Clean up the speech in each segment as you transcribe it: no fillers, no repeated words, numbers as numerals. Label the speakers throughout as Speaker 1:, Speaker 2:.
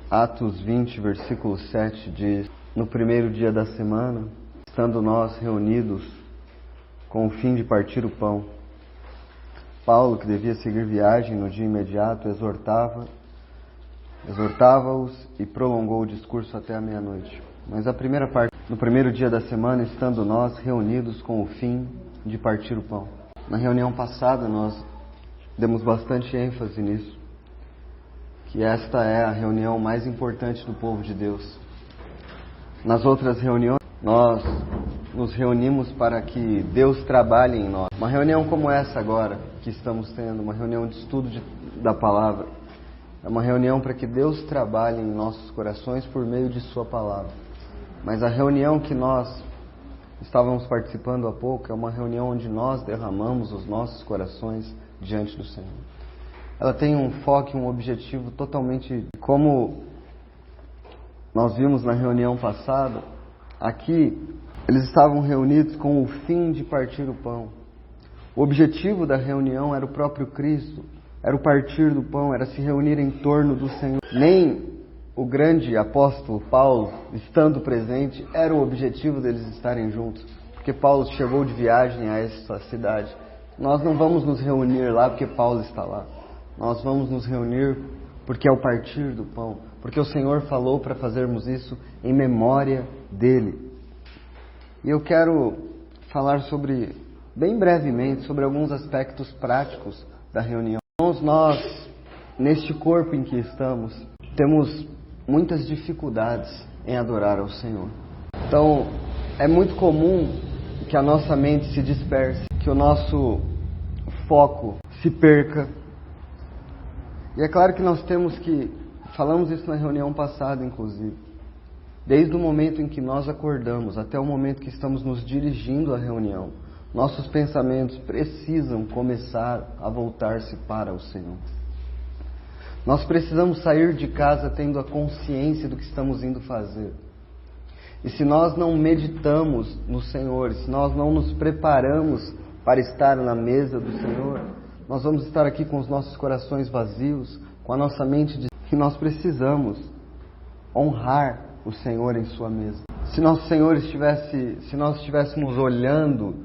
Speaker 1: Atos 20, versículo 7 diz: no primeiro dia da semana, estando nós reunidos com o fim de partir o pão, Paulo, que devia seguir viagem no dia imediato, exortava-os e prolongou o discurso até a meia-noite. Mas a primeira parte, no primeiro dia da semana, estando nós reunidos com o fim de partir o pão. Na reunião passada nós demos bastante ênfase nisso, que esta é a reunião mais importante do povo de Deus. Nas outras reuniões, nós nos reunimos para que Deus trabalhe em nós. Uma reunião como essa agora, que estamos tendo, uma reunião de estudo da palavra, é uma reunião para que Deus trabalhe em nossos corações por meio de sua palavra. Mas a reunião que nós estávamos participando há pouco é uma reunião onde nós derramamos os nossos corações diante do Senhor. Ela tem um foco e um objetivo totalmente... Como nós vimos na reunião passada, aqui eles estavam reunidos com o fim de partir o pão. O objetivo da reunião era o próprio Cristo, era o partir do pão, era se reunir em torno do Senhor. Nem o grande apóstolo Paulo, estando presente, era o objetivo deles estarem juntos, porque Paulo chegou de viagem a essa cidade. Nós não vamos nos reunir lá porque Paulo está lá. Nós vamos nos reunir porque é o partir do pão, porque o Senhor falou para fazermos isso em memória dele. E eu quero falar bem brevemente, sobre alguns aspectos práticos da reunião. Nós, neste corpo em que estamos, temos muitas dificuldades em adorar ao Senhor. Então, é muito comum que a nossa mente se disperse, que o nosso foco se perca. E é claro que nós falamos isso na reunião passada, inclusive, desde o momento em que nós acordamos até o momento que estamos nos dirigindo à reunião, nossos pensamentos precisam começar a voltar-se para o Senhor. Nós precisamos sair de casa tendo a consciência do que estamos indo fazer. E se nós não meditamos no Senhor, se nós não nos preparamos para estar na mesa do Senhor, nós vamos estar aqui com os nossos corações vazios, com a nossa mente que nós precisamos honrar o Senhor em sua mesa. Se nós estivéssemos olhando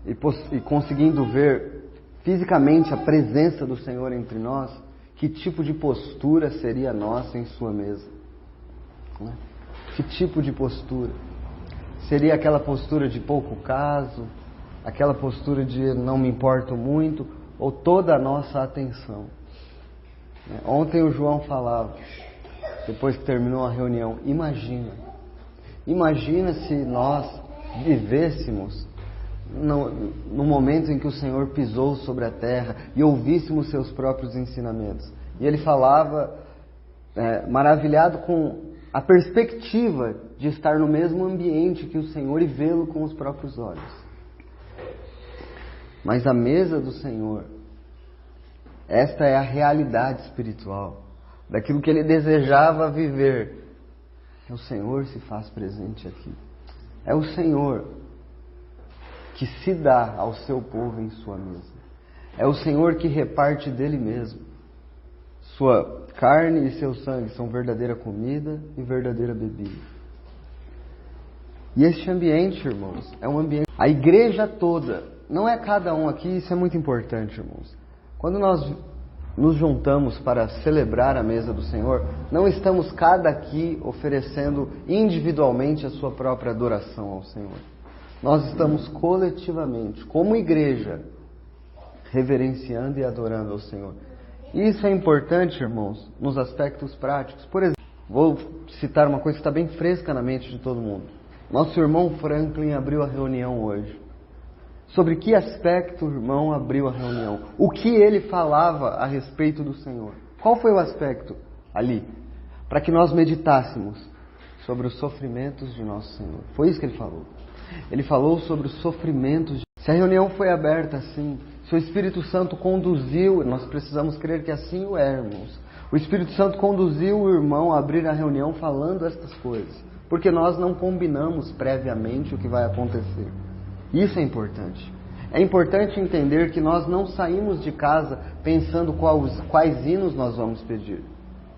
Speaker 1: e conseguindo ver fisicamente a presença do Senhor entre nós, que tipo de postura seria a nossa em sua mesa? Que tipo de postura? Seria aquela postura de pouco caso? Aquela postura de não me importo muito? Ou toda a nossa atenção? Ontem o João falava, depois que terminou a reunião, imagina se nós vivêssemos no momento em que o Senhor pisou sobre a terra e ouvíssemos seus próprios ensinamentos. E ele falava, maravilhado com a perspectiva de estar no mesmo ambiente que o Senhor e vê-lo com os próprios olhos. Mas a mesa do Senhor, esta é a realidade espiritual, daquilo que ele desejava viver. O Senhor se faz presente aqui. É o Senhor que se dá ao seu povo em sua mesa. É o Senhor que reparte dele mesmo. Sua carne e seu sangue são verdadeira comida e verdadeira bebida. E este ambiente, irmãos, é um ambiente... A igreja toda, não é cada um aqui, isso é muito importante, irmãos. Quando nós nos juntamos para celebrar a mesa do Senhor, não estamos cada aqui oferecendo individualmente a sua própria adoração ao Senhor. Nós estamos coletivamente, como igreja, reverenciando e adorando ao Senhor. E isso é importante, irmãos, nos aspectos práticos. Por exemplo, vou citar uma coisa que está bem fresca na mente de todo mundo. Nosso irmão Franklin abriu a reunião hoje. Sobre que aspecto o irmão abriu a reunião? O que ele falava a respeito do Senhor? Qual foi o aspecto ali? Para que nós meditássemos sobre os sofrimentos de nosso Senhor. Foi isso que ele falou. Ele falou sobre os sofrimentos. Se a reunião foi aberta assim, se o Espírito Santo conduziu, nós precisamos crer que assim o é, irmãos. O Espírito Santo conduziu o irmão a abrir a reunião falando estas coisas. Porque nós não combinamos previamente o que vai acontecer. Isso é importante. É importante entender que nós não saímos de casa pensando quais hinos nós vamos pedir.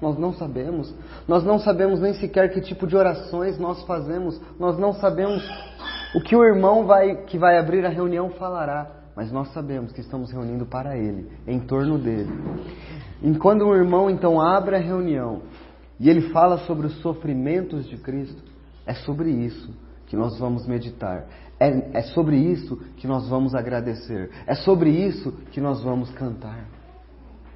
Speaker 1: Nós não sabemos. Nós não sabemos nem sequer que tipo de orações nós fazemos. Nós não sabemos o que o irmão que vai abrir a reunião falará. Mas nós sabemos que estamos reunindo para Ele, em torno dEle. E quando o irmão então abre a reunião e ele fala sobre os sofrimentos de Cristo, é sobre isso que nós vamos meditar. É sobre isso que nós vamos agradecer. É sobre isso que nós vamos cantar.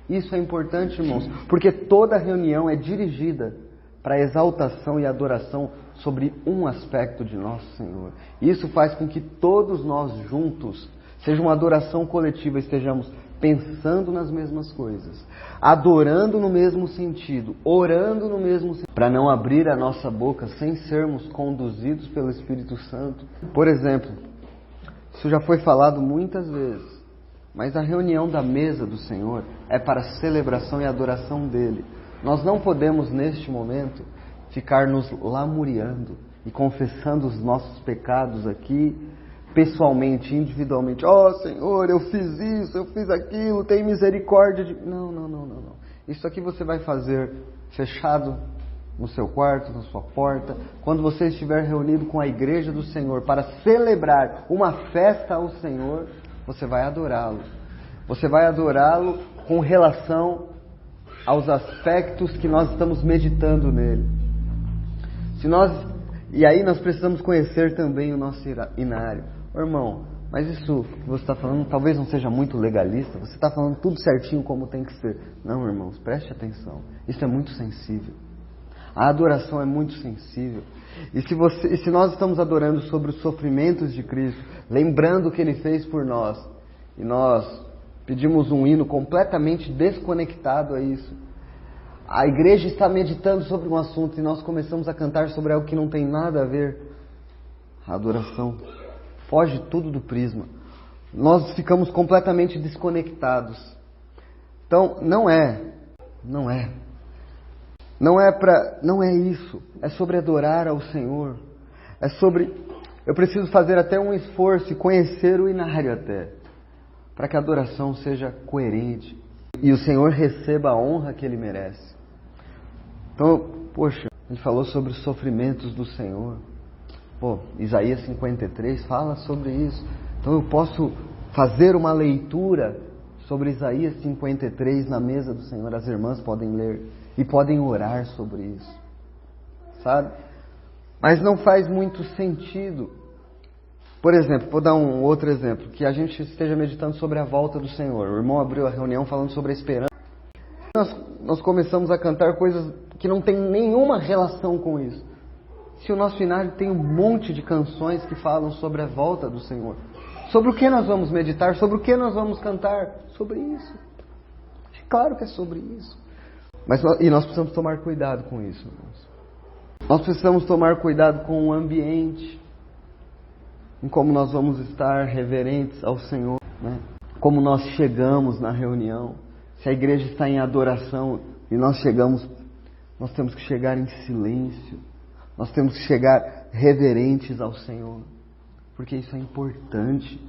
Speaker 1: Isso é importante, irmãos, porque toda reunião é dirigida para a exaltação e adoração sobre um aspecto de nosso Senhor. Isso faz com que todos nós juntos, seja uma adoração coletiva, estejamos pensando nas mesmas coisas, adorando no mesmo sentido, orando no mesmo sentido, para não abrir a nossa boca sem sermos conduzidos pelo Espírito Santo. Por exemplo, isso já foi falado muitas vezes, mas a reunião da mesa do Senhor é para a celebração e adoração dEle. Nós não podemos, neste momento, ficar nos lamuriando e confessando os nossos pecados aqui, pessoalmente, individualmente. Oh, Senhor, eu fiz isso, eu fiz aquilo, tem misericórdia de... Não. Isso aqui você vai fazer fechado no seu quarto, na sua porta, quando você estiver reunido com a igreja do Senhor para celebrar uma festa ao Senhor. Você vai adorá-lo. Você vai adorá-lo com relação aos aspectos que nós estamos meditando nele. E aí nós precisamos conhecer também o nosso inário. Irmão, mas isso que você está falando talvez não seja muito legalista. Você está falando tudo certinho como tem que ser. Não, irmãos, preste atenção. Isso é muito sensível. A adoração é muito sensível. E se nós estamos adorando sobre os sofrimentos de Cristo, lembrando o que Ele fez por nós, e nós pedimos um hino completamente desconectado a isso, a igreja está meditando sobre um assunto e nós começamos a cantar sobre algo que não tem nada a ver, a adoração foge tudo do prisma. Nós ficamos completamente desconectados. Então, não é isso. É sobre adorar ao Senhor. É sobre... Eu preciso fazer até um esforço e conhecer o inário até, para que a adoração seja coerente e o Senhor receba a honra que Ele merece. Então, poxa, Ele falou sobre os sofrimentos do Senhor. Isaías 53 fala sobre isso. Então eu posso fazer uma leitura sobre Isaías 53 na mesa do Senhor. As irmãs podem ler e podem orar sobre isso, sabe? Mas não faz muito sentido. Por exemplo, vou dar um outro exemplo, que a gente esteja meditando sobre a volta do Senhor. O irmão abriu a reunião falando sobre a esperança. Nós começamos a cantar coisas que não tem nenhuma relação com isso. Se o nosso inário tem um monte de canções que falam sobre a volta do Senhor. Sobre o que nós vamos meditar? Sobre o que nós vamos cantar? Sobre isso. Claro que é sobre isso. E nós precisamos tomar cuidado com isso, irmãos. Nós precisamos tomar cuidado com o ambiente, em como nós vamos estar reverentes ao Senhor, né? Como nós chegamos na reunião. Se a igreja está em adoração e nós chegamos, nós temos que chegar em silêncio. Nós temos que chegar reverentes ao Senhor, porque isso é importante.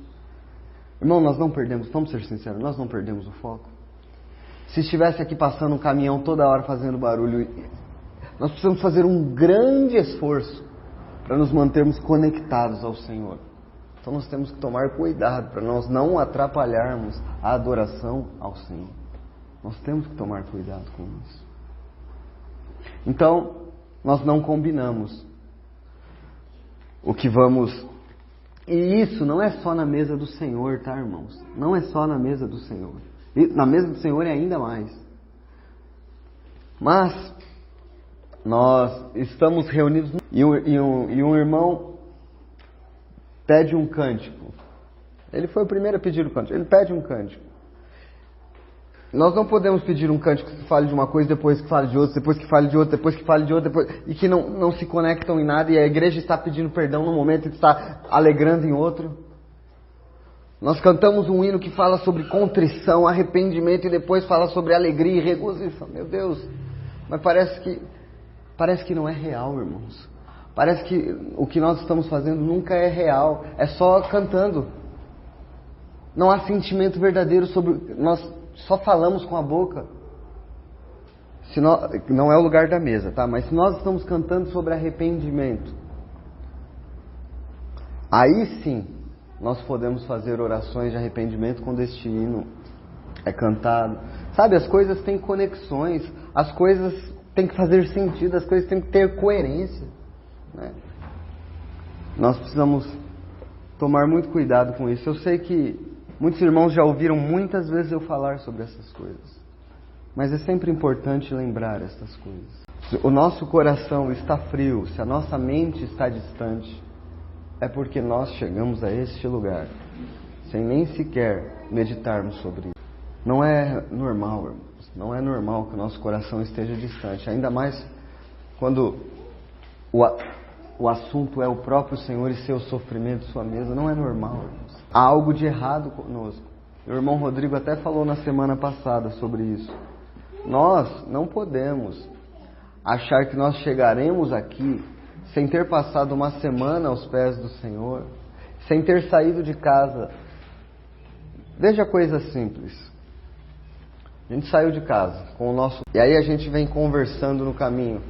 Speaker 1: Irmão, nós não perdemos, vamos ser sinceros, nós não perdemos o foco. Se estivesse aqui passando um caminhão toda hora fazendo barulho, nós precisamos fazer um grande esforço para nos mantermos conectados ao Senhor. Então nós temos que tomar cuidado para nós não atrapalharmos a adoração ao Senhor. Nós temos que tomar cuidado com isso. Então, nós não combinamos o que vamos... E isso não é só na mesa do Senhor, tá, irmãos? Não é só na mesa do Senhor. E na mesa do Senhor é ainda mais. Mas nós estamos reunidos e um irmão pede um cântico. Ele foi o primeiro a pedir o cântico. Ele pede um cântico. Nós não podemos pedir um cântico que fale de uma coisa, depois que fale de outra, depois que fale de outra, depois que fale de outra, e que não se conectam em nada, e a igreja está pedindo perdão num momento e está alegrando em outro. Nós cantamos um hino que fala sobre contrição, arrependimento, e depois fala sobre alegria e regozijo. Meu Deus, mas parece que não é real, irmãos. Parece que o que nós estamos fazendo nunca é real, é só cantando. Não há sentimento verdadeiro sobre... Nós só falamos com a boca. não é o lugar da mesa, tá? Mas se nós estamos cantando sobre arrependimento, aí sim nós podemos fazer orações de arrependimento quando este hino é cantado. Sabe, as coisas têm conexões, as coisas têm que fazer sentido, as coisas têm que ter coerência, né? Nós precisamos tomar muito cuidado com isso. Eu sei que muitos irmãos já ouviram muitas vezes eu falar sobre essas coisas, mas é sempre importante lembrar essas coisas. Se o nosso coração está frio, se a nossa mente está distante, é porque nós chegamos a este lugar sem nem sequer meditarmos sobre isso. Não é normal, irmãos. Não é normal que o nosso coração esteja distante. Ainda mais quando o assunto é o próprio Senhor e seu sofrimento, sua mesa. Não é normal, irmãos. Há algo de errado conosco. O irmão Rodrigo até falou na semana passada sobre isso. Nós não podemos achar que nós chegaremos aqui sem ter passado uma semana aos pés do Senhor, sem ter saído de casa. Veja coisa simples. A gente saiu de casa com o nosso... E aí a gente vem conversando no caminho.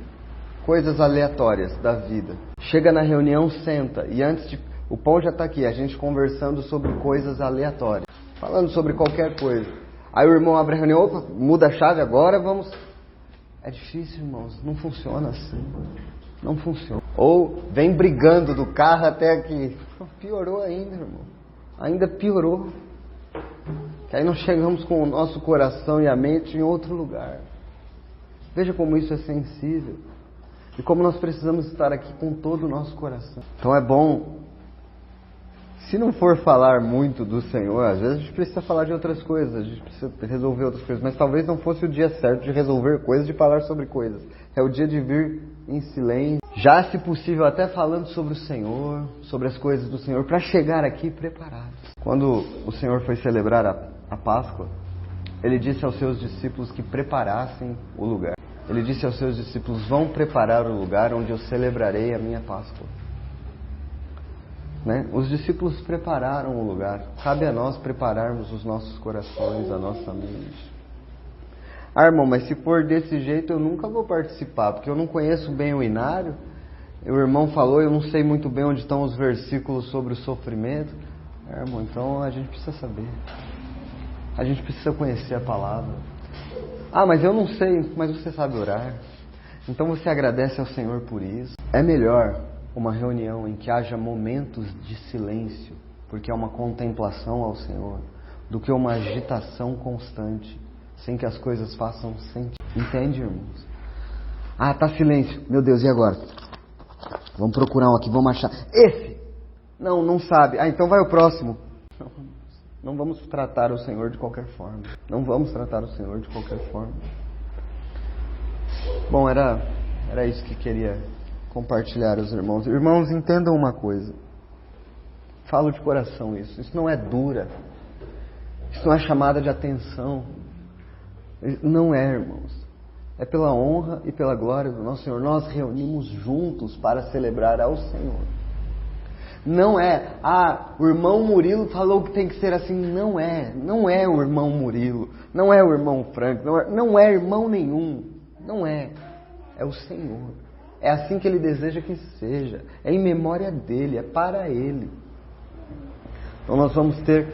Speaker 1: Coisas aleatórias da vida. Chega na reunião, senta. E antes de... O pão já está aqui. A gente conversando sobre coisas aleatórias. Falando sobre qualquer coisa. Aí o irmão abre a reunião. Opa, muda a chave agora, vamos... É difícil, irmãos. Não funciona assim. Não funciona. Ou vem brigando do carro até aqui. Piorou ainda, irmão. Ainda piorou. Que aí nós chegamos com o nosso coração e a mente em outro lugar. Veja como isso é sensível. E como nós precisamos estar aqui com todo o nosso coração. Então é bom, se não for falar muito do Senhor, às vezes a gente precisa falar de outras coisas, a gente precisa resolver outras coisas, mas talvez não fosse o dia certo de resolver coisas, de falar sobre coisas. É o dia de vir em silêncio, já se possível até falando sobre o Senhor, sobre as coisas do Senhor, para chegar aqui preparados. Quando o Senhor foi celebrar a Páscoa, Ele disse aos seus discípulos que preparassem o lugar. Ele disse aos seus discípulos: vão preparar o lugar onde eu celebrarei a minha Páscoa. Né? Os discípulos prepararam o lugar. Cabe a nós prepararmos os nossos corações, a nossa mente. Ah, irmão, mas se for desse jeito eu nunca vou participar, porque eu não conheço bem o inário. O irmão falou, eu não sei muito bem onde estão os versículos sobre o sofrimento. Ah, irmão, então a gente precisa saber. A gente precisa conhecer a palavra. Ah, mas eu não sei, mas você sabe orar. Então você agradece ao Senhor por isso. É melhor uma reunião em que haja momentos de silêncio, porque é uma contemplação ao Senhor, do que uma agitação constante, sem que as coisas façam sentido. Entende, irmãos? Ah, tá silêncio. Meu Deus, e agora? Vamos procurar um aqui, vamos achar. Esse! Não sabe. Ah, então vai o próximo. Não vamos tratar o Senhor de qualquer forma. Não vamos tratar o Senhor de qualquer forma. Bom, era isso que queria compartilhar aos irmãos. Irmãos, entendam uma coisa. Falo de coração isso. Isso não é dura. Isso não é chamada de atenção. Não é, irmãos. É pela honra e pela glória do nosso Senhor. Nós reunimos juntos para celebrar ao Senhor. Não é, o irmão Murilo falou que tem que ser assim. Não é o irmão Murilo. Não é o irmão Frank. Não é irmão nenhum. Não é. É o Senhor. É assim que Ele deseja que seja. É em memória dEle, é para Ele. Então nós vamos ter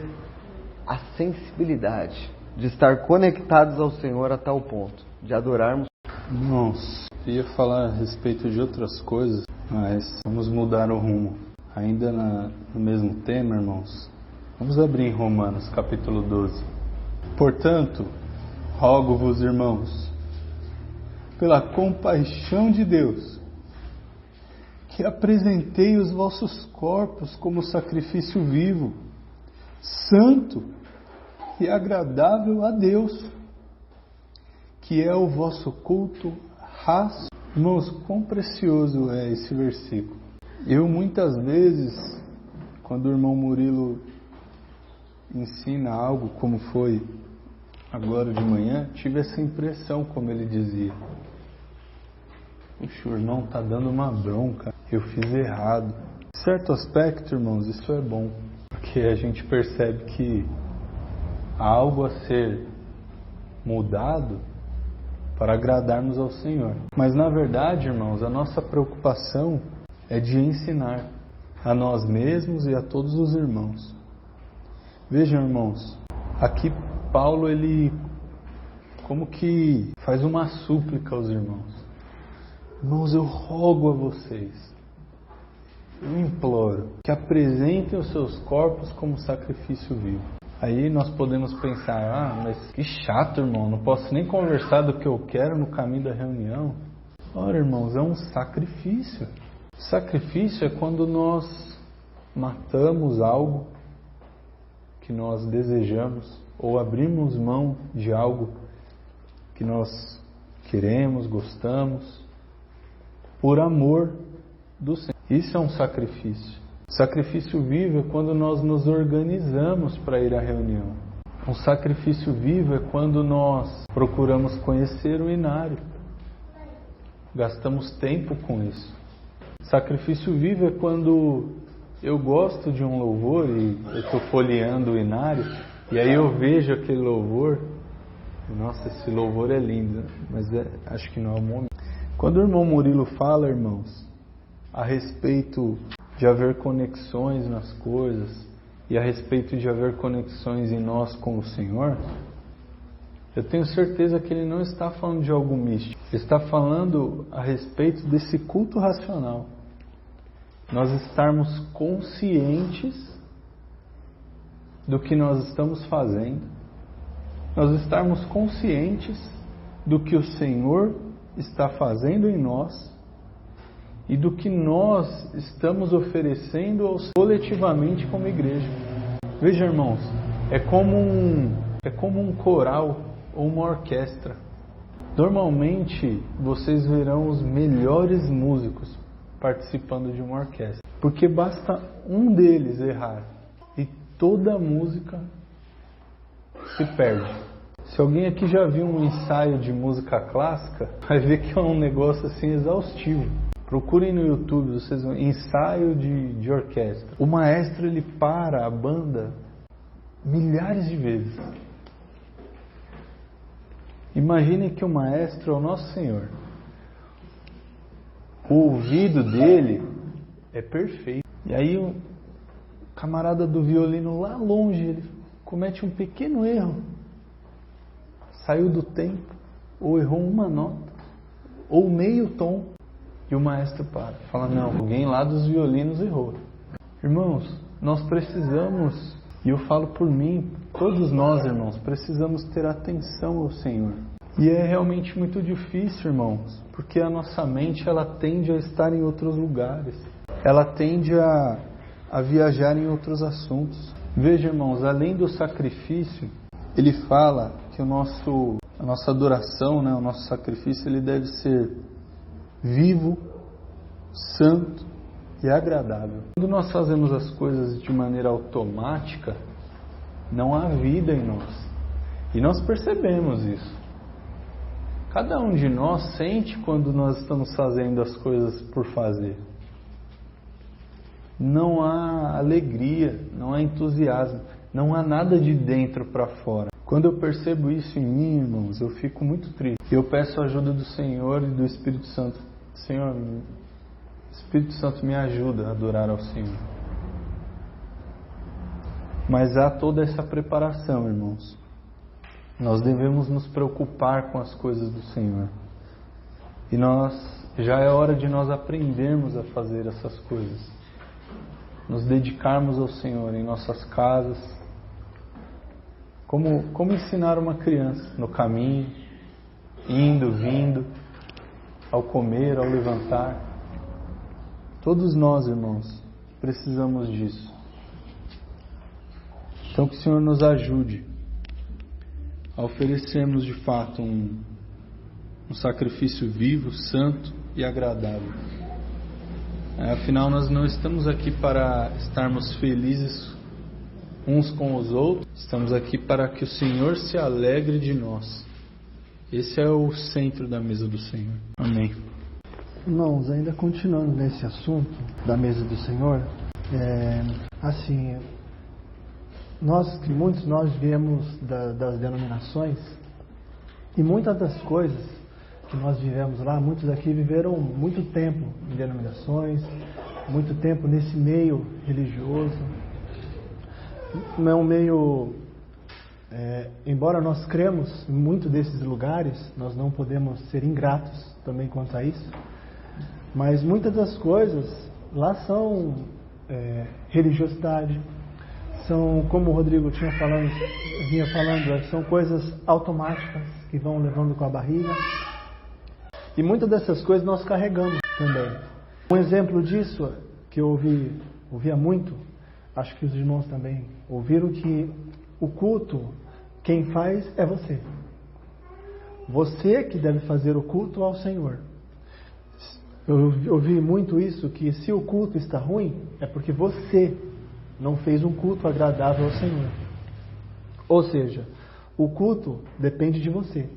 Speaker 1: a sensibilidade de estar conectados ao Senhor a tal ponto de adorarmos.
Speaker 2: Nossa, eu ia falar a respeito de outras coisas, mas vamos mudar o rumo. Ainda no mesmo tema, irmãos, vamos abrir em Romanos, capítulo 12. Portanto, rogo-vos, irmãos, pela compaixão de Deus, que apresentei os vossos corpos como sacrifício vivo, santo e agradável a Deus, que é o vosso culto racional. Irmãos, quão precioso é esse versículo. Eu muitas vezes, quando o irmão Murilo ensina algo como foi agora de manhã, tive essa impressão, como ele dizia. Puxa, o irmão está dando uma bronca, eu fiz errado. Em certo aspecto, irmãos, isso é bom, porque a gente percebe que há algo a ser mudado para agradarmos ao Senhor. Mas na verdade, irmãos, a nossa preocupação é de ensinar a nós mesmos e a todos os irmãos. Vejam, irmãos, aqui Paulo, ele como que faz uma súplica aos irmãos. Irmãos, eu rogo a vocês, eu imploro, que apresentem os seus corpos como sacrifício vivo. Aí nós podemos pensar, mas que chato, irmão, não posso nem conversar do que eu quero no caminho da reunião. Ora, irmãos, é um sacrifício. Sacrifício é quando nós matamos algo que nós desejamos ou abrimos mão de algo que nós queremos, gostamos, por amor do Senhor. Isso é um sacrifício. Sacrifício vivo é quando nós nos organizamos para ir à reunião. Um sacrifício vivo é quando nós procuramos conhecer o inário. Gastamos tempo com isso. Sacrifício vivo é quando eu gosto de um louvor e eu estou folheando o inário e aí eu vejo aquele louvor. Nossa, esse louvor é lindo, mas acho que não é o momento. Quando o irmão Murilo fala, irmãos, a respeito de haver conexões nas coisas e a respeito de haver conexões em nós com o Senhor, eu tenho certeza que ele não está falando de algo místico. Ele está falando a respeito desse culto racional. Nós estarmos conscientes do que nós estamos fazendo, nós estarmos conscientes do que o Senhor está fazendo em nós e do que nós estamos oferecendo coletivamente como igreja. Veja, irmãos, é como um coral ou uma orquestra. Normalmente vocês verão os melhores músicos participando de uma orquestra, porque basta um deles errar e toda a música se perde. Se alguém aqui já viu um ensaio de música clássica, vai ver que é um negócio assim exaustivo. Procurem no YouTube, vocês vão ensaio de orquestra. O maestro, ele para a banda milhares de vezes. Imaginem que o maestro é o nosso Senhor. O ouvido dele é perfeito. E aí o camarada do violino lá longe, ele comete um pequeno erro. Saiu do tempo, ou errou uma nota, ou meio tom, e o maestro para. Fala, não, alguém lá dos violinos errou. Irmãos, nós precisamos, e eu falo por mim, todos nós, irmãos, precisamos ter atenção ao Senhor. E é realmente muito difícil, irmãos, porque a nossa mente, ela tende a estar em outros lugares. Ela tende a viajar em outros assuntos. Veja, irmãos, além do sacrifício, ele fala que a nossa adoração, né, o nosso sacrifício, ele deve ser vivo, santo e agradável. Quando nós fazemos as coisas de maneira automática, não há vida em nós. E nós percebemos isso. Cada um de nós sente quando nós estamos fazendo as coisas por fazer. Não há alegria, não há entusiasmo, não há nada de dentro para fora. Quando eu percebo isso em mim, irmãos, eu fico muito triste. Eu peço a ajuda do Senhor e do Espírito Santo. Senhor, Espírito Santo, me ajuda a adorar ao Senhor. Mas há toda essa preparação, irmãos. Nós devemos nos preocupar com as coisas do Senhor. E já é hora de nós aprendermos a fazer essas coisas. Nos dedicarmos ao Senhor em nossas casas. Como ensinar uma criança no caminho, indo, vindo, ao comer, ao levantar. Todos nós, irmãos, precisamos disso. Então que o Senhor nos ajude a oferecermos de fato um sacrifício vivo, santo e agradável. Afinal, nós não estamos aqui para estarmos felizes uns com os outros, estamos aqui para que o Senhor se alegre de nós. Esse é o centro da mesa do Senhor. Amém.
Speaker 3: Irmãos, ainda continuando nesse assunto da mesa do Senhor, muitos nós viemos das denominações e muitas das coisas que nós vivemos lá, muitos aqui viveram muito tempo em denominações, muito tempo nesse meio religioso. Não é um meio... embora nós cremos em muito desses lugares, nós não podemos ser ingratos também quanto a isso, mas muitas das coisas lá são religiosidade, são, como o Rodrigo vinha falando, são coisas automáticas que vão levando com a barriga, e muitas dessas coisas nós carregamos também. Um exemplo disso que eu ouvia muito, acho que os irmãos também ouviram, que o culto, quem faz é você. Você que deve fazer o culto ao Senhor. Eu ouvi muito isso, que se o culto está ruim, é porque você não fez um culto agradável ao Senhor. Ou seja, o culto depende de você.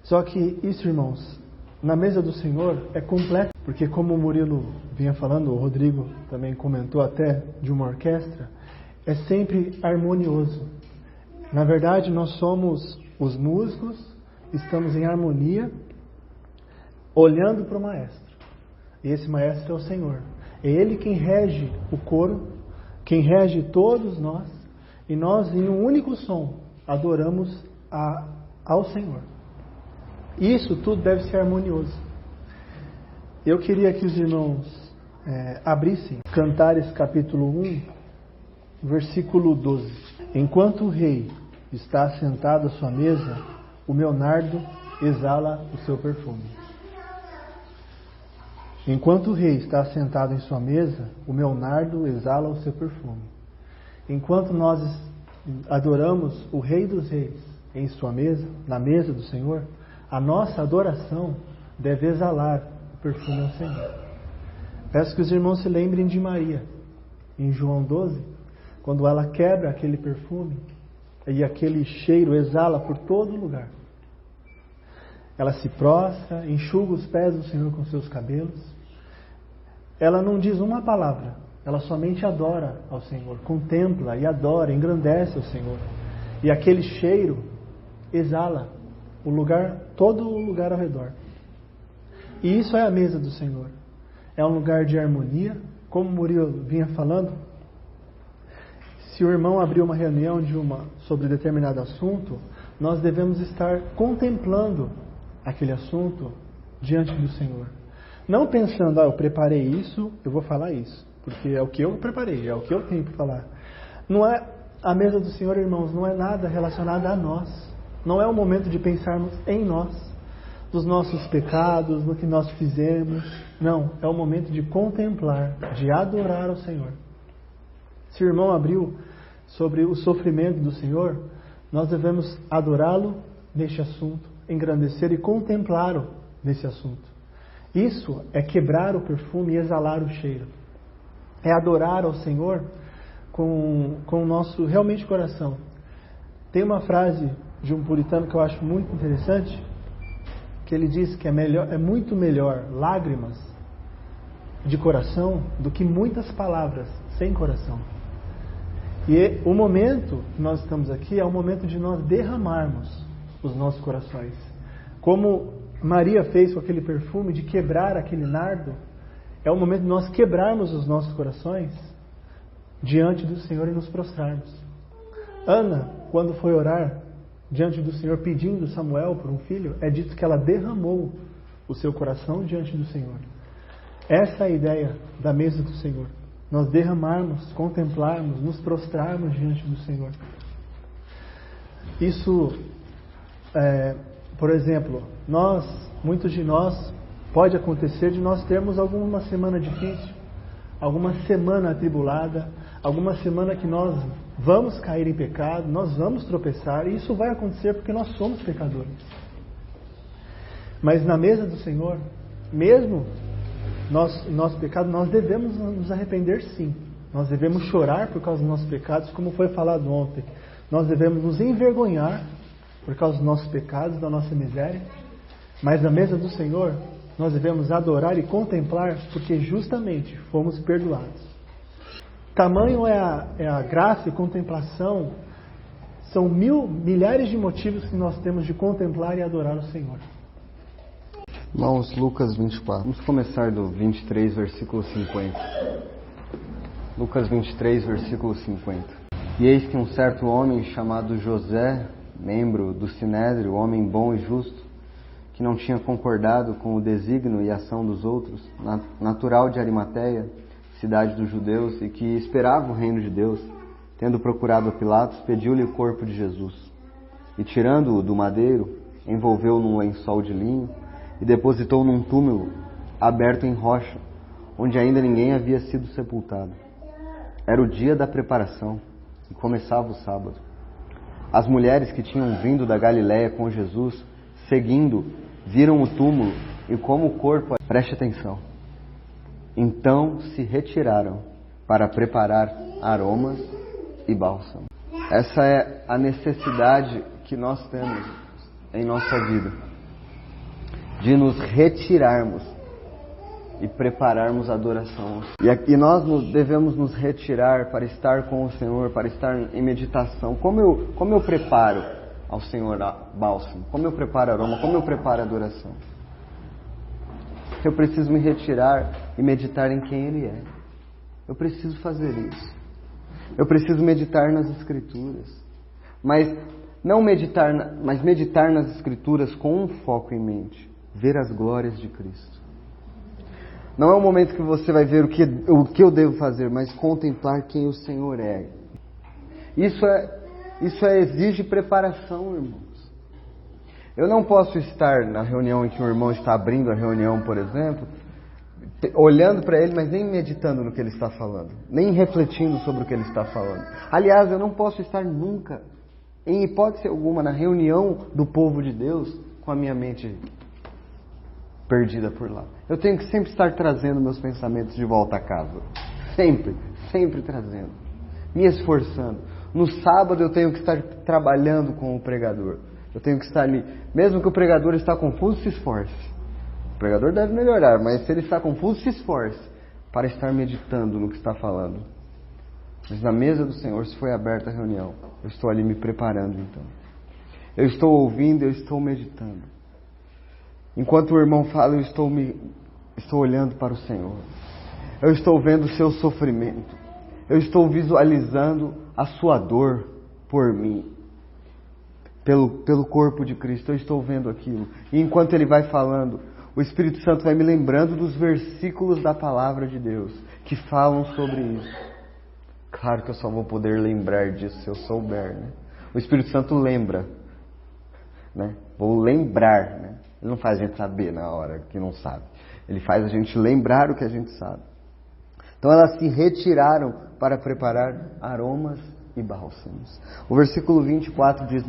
Speaker 3: Só que isso, irmãos, na mesa do Senhor é completo, porque como o Murilo vinha falando, o Rodrigo também comentou até de uma orquestra, é sempre harmonioso. Na verdade, nós somos os músicos, estamos em harmonia, olhando para o maestro. E esse maestro é o Senhor. É Ele quem rege o coro, quem rege todos nós, e nós, em um único som, adoramos ao Senhor. Isso tudo deve ser harmonioso. Eu queria que os irmãos abrissem Cantares capítulo 1, versículo 12. Enquanto o rei está sentado à sua mesa, o meu nardo exala o seu perfume. Enquanto o rei está sentado em sua mesa, o meu nardo exala o seu perfume. Enquanto nós adoramos o Rei dos Reis em sua mesa, na mesa do Senhor, a nossa adoração deve exalar o perfume ao Senhor. Peço que os irmãos se lembrem de Maria, em João 12, quando ela quebra aquele perfume e aquele cheiro exala por todo lugar. Ela se prostra, enxuga os pés do Senhor com seus cabelos. Ela não diz uma palavra, ela somente adora ao Senhor, contempla e adora, engrandece ao Senhor. E aquele cheiro exala todo o lugar ao redor. E isso é a mesa do Senhor. É um lugar de harmonia, como o Murilo vinha falando. Se o irmão abrir uma reunião sobre determinado assunto, nós devemos estar contemplando aquele assunto diante do Senhor. Não pensando, eu preparei isso, eu vou falar isso, porque é o que eu preparei, é o que eu tenho para falar. Não é a mesa do Senhor, irmãos, não é nada relacionado a nós. Não é o momento de pensarmos em nós, dos nossos pecados, no que nós fizemos. Não, é o momento de contemplar, de adorar ao Senhor. Se o irmão abriu sobre o sofrimento do Senhor, nós devemos adorá-lo neste assunto, engrandecer e contemplá-lo nesse assunto. Isso é quebrar o perfume e exalar o cheiro. É adorar ao Senhor com o nosso realmente coração. Tem uma frase de um puritano que eu acho muito interessante, que ele diz que é muito melhor lágrimas de coração do que muitas palavras sem coração. E o momento que nós estamos aqui é o momento de nós derramarmos os nossos corações. Como Maria fez com aquele perfume, de quebrar aquele nardo, é o momento de nós quebrarmos os nossos corações diante do Senhor e nos prostrarmos. Ana, quando foi orar diante do Senhor pedindo Samuel por um filho, é dito que ela derramou o seu coração diante do Senhor. Essa é a ideia da mesa do Senhor. Nós derramarmos, contemplarmos, nos prostrarmos diante do Senhor. Isso, por exemplo, muitos de nós, pode acontecer de nós termos alguma semana difícil, alguma semana atribulada, alguma semana que nós vamos cair em pecado, nós vamos tropeçar, e isso vai acontecer porque nós somos pecadores. Mas na mesa do Senhor, mesmo nosso pecado, nós devemos nos arrepender sim. Nós devemos chorar por causa dos nossos pecados, como foi falado ontem. Nós devemos nos envergonhar por causa dos nossos pecados, da nossa miséria. Mas na mesa do Senhor, nós devemos adorar e contemplar, porque justamente fomos perdoados. Tamanho é a graça e contemplação, são milhares de motivos que nós temos de contemplar e adorar o Senhor.
Speaker 1: Irmãos, Lucas 24. Vamos começar do 23, versículo 50. Lucas 23, versículo 50. E eis que um certo homem chamado José, membro do Sinédrio, homem bom e justo, que não tinha concordado com o desígnio e ação dos outros, natural de Arimateia, cidade dos judeus, e que esperava o reino de Deus, tendo procurado a Pilatos, pediu-lhe o corpo de Jesus. E tirando-o do madeiro, envolveu-o num lençol de linho, e depositou num túmulo aberto em rocha, onde ainda ninguém havia sido sepultado. Era o dia da preparação, e começava o sábado. As mulheres que tinham vindo da Galiléia com Jesus, seguindo, viram o túmulo e como o corpo... Preste atenção. Então se retiraram para preparar aromas e bálsamo. Essa é a necessidade que nós temos em nossa vida, de nos retirarmos e prepararmos a adoração. E nós devemos nos retirar para estar com o Senhor, para estar em meditação. Como eu preparo ao Senhor bálsamo? Como eu preparo aroma? Como eu preparo a adoração? Eu preciso me retirar e meditar em quem Ele é. Eu preciso fazer isso. Eu preciso meditar nas Escrituras. Mas meditar nas Escrituras com um foco em mente. Ver as glórias de Cristo. Não é um momento que você vai ver o que eu devo fazer, mas contemplar quem o Senhor é. Isso exige preparação, irmãos. Eu não posso estar na reunião em que o irmão está abrindo a reunião, por exemplo, olhando para ele, mas nem meditando no que ele está falando, nem refletindo sobre o que ele está falando. Aliás, eu não posso estar nunca, em hipótese alguma, na reunião do povo de Deus com a minha mente perdida por lá. Eu tenho que sempre estar trazendo meus pensamentos de volta a casa. Sempre trazendo. Me esforçando. No sábado eu tenho que estar trabalhando com o pregador. Eu tenho que estar ali. Mesmo que o pregador está confuso, se esforce. O pregador deve melhorar, mas se ele está confuso, se esforce para estar meditando no que está falando. Mas na mesa do Senhor, se foi aberta a reunião, eu estou ali me preparando então. Eu estou ouvindo, eu estou meditando. Enquanto o irmão fala, eu estou olhando para o Senhor. Eu estou vendo o seu sofrimento. Eu estou visualizando a sua dor por mim. Pelo corpo de Cristo. Eu estou vendo aquilo. E enquanto ele vai falando, o Espírito Santo vai me lembrando dos versículos da palavra de Deus que falam sobre isso. Claro que eu só vou poder lembrar disso se eu souber, né? O Espírito Santo lembra, né? Vou lembrar, né? Ele não faz a gente saber na hora que não sabe. Ele faz a gente lembrar o que a gente sabe. Então elas se retiraram para preparar aromas e bálsamos. O versículo 24 diz,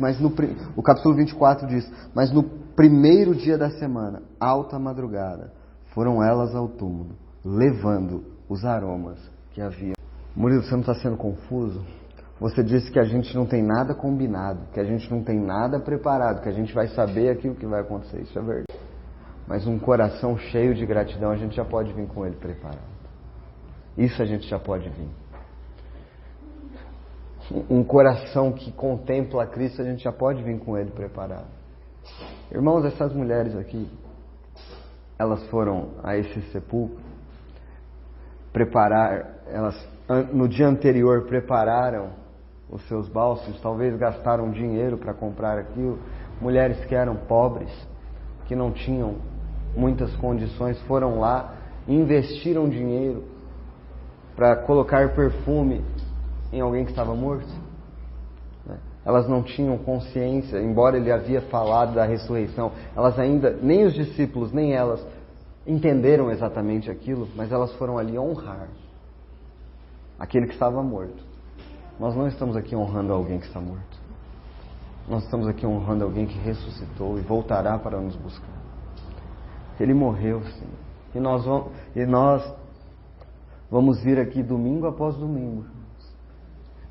Speaker 1: o capítulo 24 diz, mas no primeiro dia da semana, alta madrugada, foram elas ao túmulo, levando os aromas que havia. Murilo, você não está sendo confuso? Você disse que a gente não tem nada combinado, que a gente não tem nada preparado, que a gente vai saber aquilo que vai acontecer. Isso é verdade. Mas um coração cheio de gratidão, a gente já pode vir com ele preparado. Isso a gente já pode vir. Um coração que contempla a Cristo, a gente já pode vir com ele preparado. Irmãos, essas mulheres aqui, elas foram a esse sepulcro, no dia anterior prepararam os seus bálsamos, talvez gastaram dinheiro para comprar aquilo. Mulheres que eram pobres, que não tinham muitas condições, foram lá, investiram dinheiro para colocar perfume em alguém que estava morto. Elas não tinham consciência, embora ele havia falado da ressurreição, elas ainda, nem os discípulos, nem elas, entenderam exatamente aquilo, mas elas foram ali honrar aquele que estava morto. Nós não estamos aqui honrando alguém que está morto. Nós estamos aqui honrando alguém que ressuscitou e voltará para nos buscar. Ele morreu, sim. E nós vamos vir aqui domingo após domingo.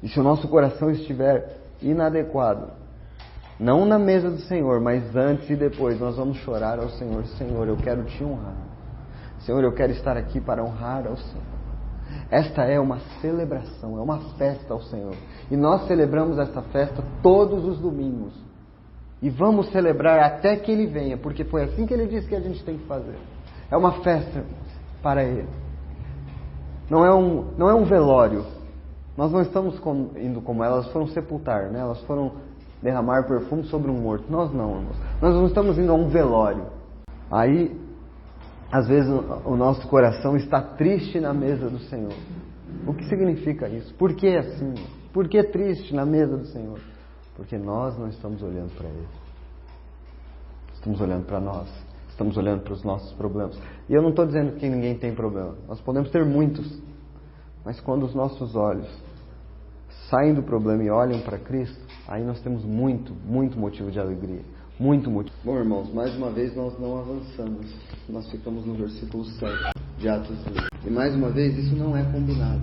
Speaker 1: E se o nosso coração estiver inadequado, não na mesa do Senhor, mas antes e depois, nós vamos chorar ao Senhor. Senhor, eu quero te honrar. Senhor, eu quero estar aqui para honrar ao Senhor. Esta é uma celebração, é uma festa ao Senhor. E nós celebramos esta festa todos os domingos. E vamos celebrar até que Ele venha, porque foi assim que Ele disse que a gente tem que fazer. É uma festa para Ele. Não é um velório. Nós não estamos indo como elas foram sepultar, né? Elas foram derramar perfume sobre um morto. Nós não, irmãos. Nós não estamos indo a um velório. Aí, às vezes, o nosso coração está triste na mesa do Senhor. O que significa isso? Por que assim? Por que triste na mesa do Senhor? Porque nós não estamos olhando para Ele. Estamos olhando para nós. Estamos olhando para os nossos problemas. E eu não estou dizendo que ninguém tem problema. Nós podemos ter muitos. Mas quando os nossos olhos saem do problema e olham para Cristo, aí nós temos muito motivo de alegria. Muito motivo. Bom, irmãos, mais uma vez nós não avançamos. Nós ficamos no versículo 7 de Atos 2. E mais uma vez isso não é combinado.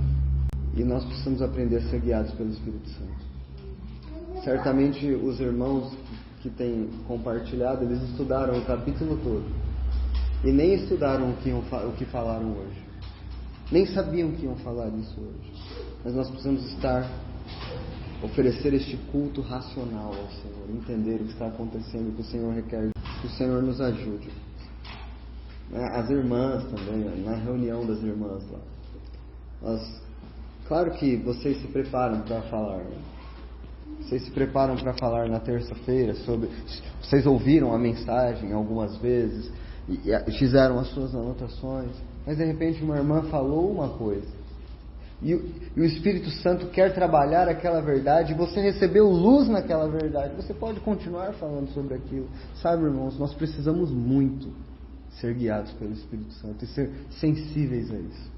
Speaker 1: E nós precisamos aprender a ser guiados pelo Espírito Santo. Certamente os irmãos que têm compartilhado, eles estudaram o capítulo todo. E nem estudaram o que falaram hoje. Nem sabiam que iam falar isso hoje. Mas nós precisamos oferecer este culto racional ao Senhor. Entender o que está acontecendo, o que o Senhor requer. Que o Senhor nos ajude. As irmãs também, na reunião das irmãs lá. Claro que vocês se preparam para falar. Né? Vocês se preparam para falar na terça-feira sobre... Vocês ouviram a mensagem algumas vezes e fizeram as suas anotações. Mas de repente uma irmã falou uma coisa. E o Espírito Santo quer trabalhar aquela verdade. E você recebeu luz naquela verdade. Você pode continuar falando sobre aquilo. Sabe, irmãos, nós precisamos muito ser guiados pelo Espírito Santo e ser sensíveis a isso.